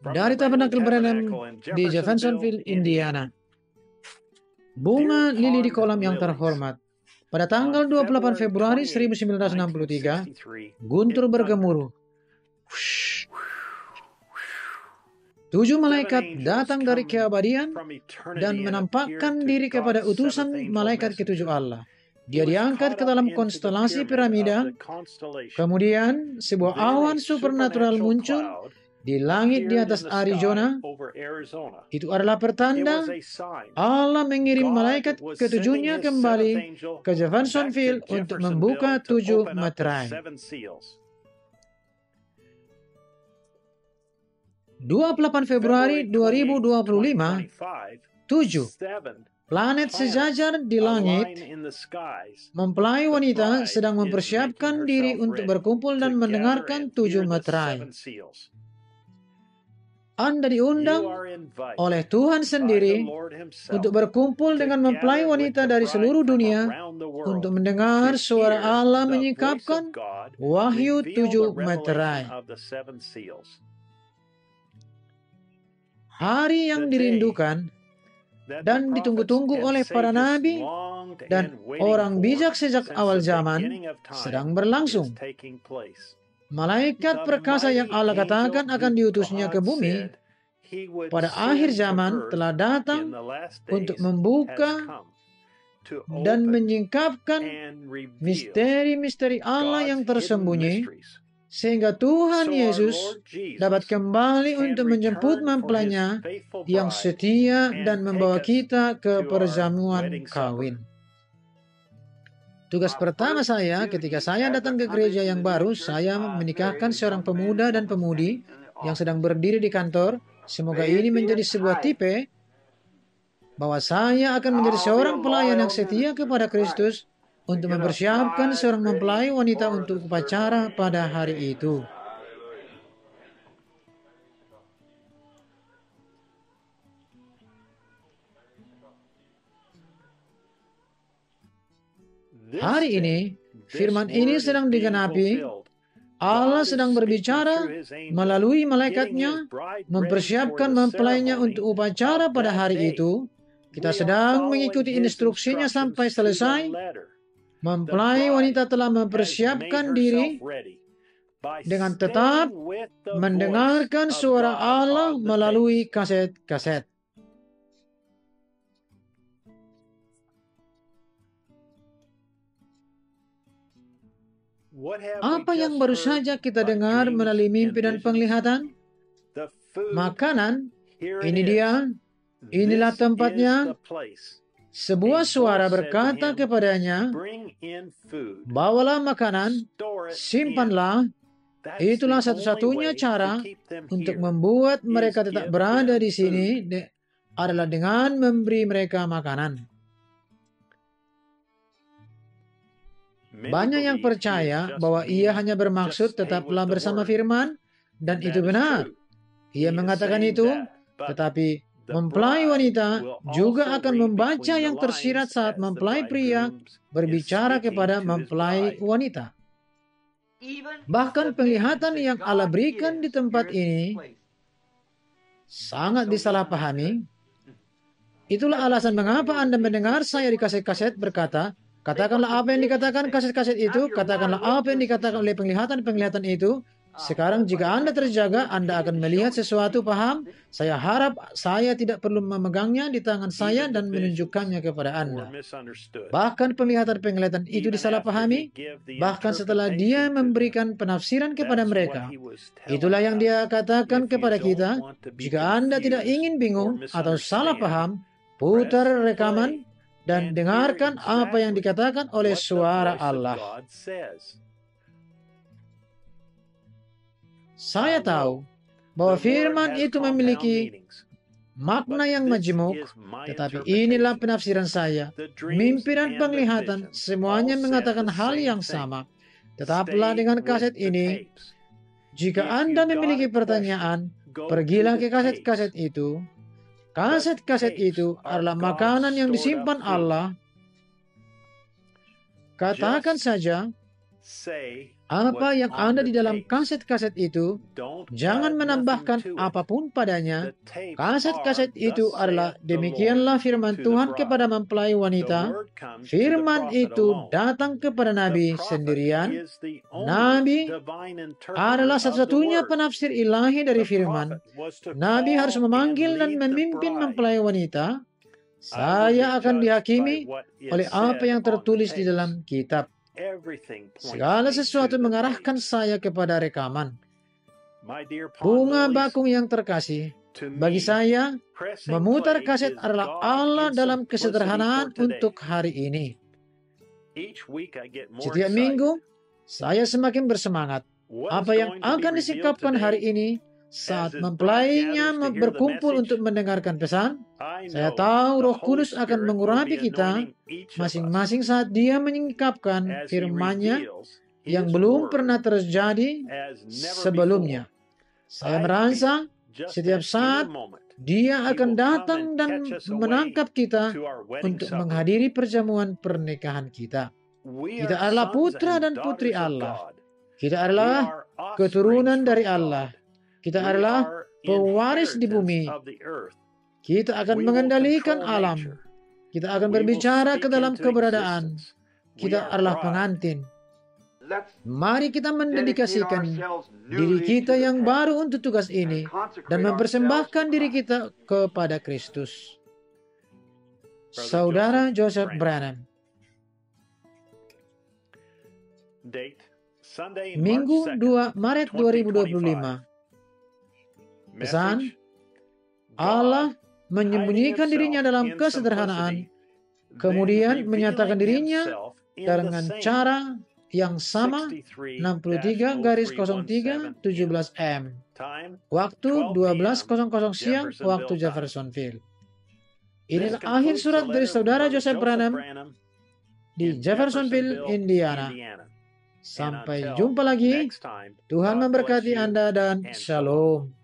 dari Tabernakel Branham di Jeffersonville, Indiana. Bunga lili di kolam yang terhormat. Pada tanggal 28 Februari 1963, guntur bergemuruh. 7 malaikat datang dari keabadian dan menampakkan diri kepada utusan malaikat ketujuh Allah. Dia diangkat ke dalam konstelasi piramida. Kemudian sebuah awan supernatural muncul di langit di atas Arizona. Itu adalah pertanda Allah mengirim malaikat ketujuhnya kembali ke Jeffersonville untuk membuka 7 meterai. 28 Februari 2025, 7 planet sejajar di langit. Mempelai wanita sedang mempersiapkan diri untuk berkumpul dan mendengarkan 7 meterai. Anda diundang oleh Tuhan sendiri untuk berkumpul dengan mempelai wanita dari seluruh dunia untuk mendengar suara Allah menyingkapkan Wahyu 7 meterai. Hari yang dirindukan dan ditunggu-tunggu oleh para nabi dan orang bijak sejak awal zaman sedang berlangsung. Malaikat perkasa yang Allah katakan akan diutusnya ke bumi pada akhir zaman telah datang untuk membuka dan menyingkapkan misteri-misteri Allah yang tersembunyi, sehingga Tuhan Yesus dapat kembali untuk menjemput mempelainya yang setia dan membawa kita ke perjamuan kawin. Tugas pertama saya ketika saya datang ke gereja yang baru, saya menikahkan seorang pemuda dan pemudi yang sedang berdiri di kantor. Semoga ini menjadi sebuah tipe bahwa saya akan menjadi seorang pelayan yang setia kepada Kristus untuk mempersiapkan seorang mempelai wanita untuk upacara pada hari itu. Hari ini, firman ini sedang digenapi. Allah sedang berbicara melalui malaikatnya, mempersiapkan mempelainya untuk upacara pada hari itu. Kita sedang mengikuti instruksinya sampai selesai. Mempelai wanita telah mempersiapkan diri dengan tetap mendengarkan suara Allah melalui kaset-kaset. Apa yang baru saja kita dengar melalui mimpi dan penglihatan? Makanan, ini dia, inilah tempatnya. Sebuah suara berkata kepadanya, bawalah makanan, simpanlah. Itulah satu-satunya cara untuk membuat mereka tetap berada di sini adalah dengan memberi mereka makanan. Banyak yang percaya bahwa ia hanya bermaksud tetaplah bersama firman, dan itu benar. Ia mengatakan itu, tetapi mempelai wanita juga akan membaca yang tersirat saat mempelai pria berbicara kepada mempelai wanita. Bahkan penglihatan yang Allah berikan di tempat ini sangat disalahpahami. Itulah alasan mengapa Anda mendengar saya di kaset-kaset berkata, katakanlah apa yang dikatakan kaset-kaset itu, katakanlah apa yang dikatakan oleh penglihatan-penglihatan itu. Sekarang jika Anda terjaga, Anda akan melihat sesuatu, paham? Saya harap saya tidak perlu memegangnya di tangan saya dan menunjukkannya kepada Anda. Bahkan penglihatan-penglihatan itu disalahpahami, bahkan setelah dia memberikan penafsiran kepada mereka. Itulah yang dia katakan kepada kita. Jika Anda tidak ingin bingung atau salah paham, putar rekaman dan dengarkan apa yang dikatakan oleh suara Allah. Saya tahu bahwa firman itu memiliki makna yang majemuk, tetapi inilah penafsiran saya. Mimpi dan penglihatan semuanya mengatakan hal yang sama. Tetaplah dengan kaset ini. Jika Anda memiliki pertanyaan, pergilah ke kaset-kaset itu. Kaset-kaset itu adalah makanan yang disimpan Allah. Katakan saja, Apa yang ada di dalam kaset-kaset itu, jangan menambahkan apapun padanya. Kaset-kaset itu adalah demikianlah firman Tuhan kepada mempelai wanita. Firman itu datang kepada Nabi sendirian. Nabi adalah satu-satunya penafsir ilahi dari firman. Nabi harus memanggil dan memimpin mempelai wanita. Saya akan dihakimi oleh apa yang tertulis di dalam kitab. Segala sesuatu mengarahkan saya kepada rekaman. Bunga bakung yang terkasih, bagi saya, memutar kaset adalah Allah dalam kesederhanaan untuk hari ini. Setiap minggu, saya semakin bersemangat. Apa yang akan disikapkan hari ini saat mempelainya berkumpul untuk mendengarkan pesan, saya tahu Roh Kudus akan mengurapi kita masing-masing saat Dia menyingkapkan firman-Nya yang belum pernah terjadi sebelumnya. Saya merasa setiap saat Dia akan datang dan menangkap kita untuk menghadiri perjamuan pernikahan kita. Kita adalah putra dan putri Allah. Kita adalah keturunan dari Allah. Kita adalah pewaris di bumi. Kita akan mengendalikan alam. Kita akan berbicara ke dalam keberadaan. Kita adalah pengantin. Mari kita mendedikasikan diri kita yang baru untuk tugas ini dan mempersembahkan diri kita kepada Kristus. Saudara Joseph Branham. Minggu 2 Maret 2025. Pesan, Allah menyembunyikan dirinya dalam kesederhanaan, kemudian menyatakan dirinya dengan cara yang sama 63-03-17M. Waktu 12:00 siang, waktu Jeffersonville. Inilah akhir surat dari saudara Joseph Branham di Jeffersonville, Indiana. Sampai jumpa lagi. Tuhan memberkati Anda dan Shalom.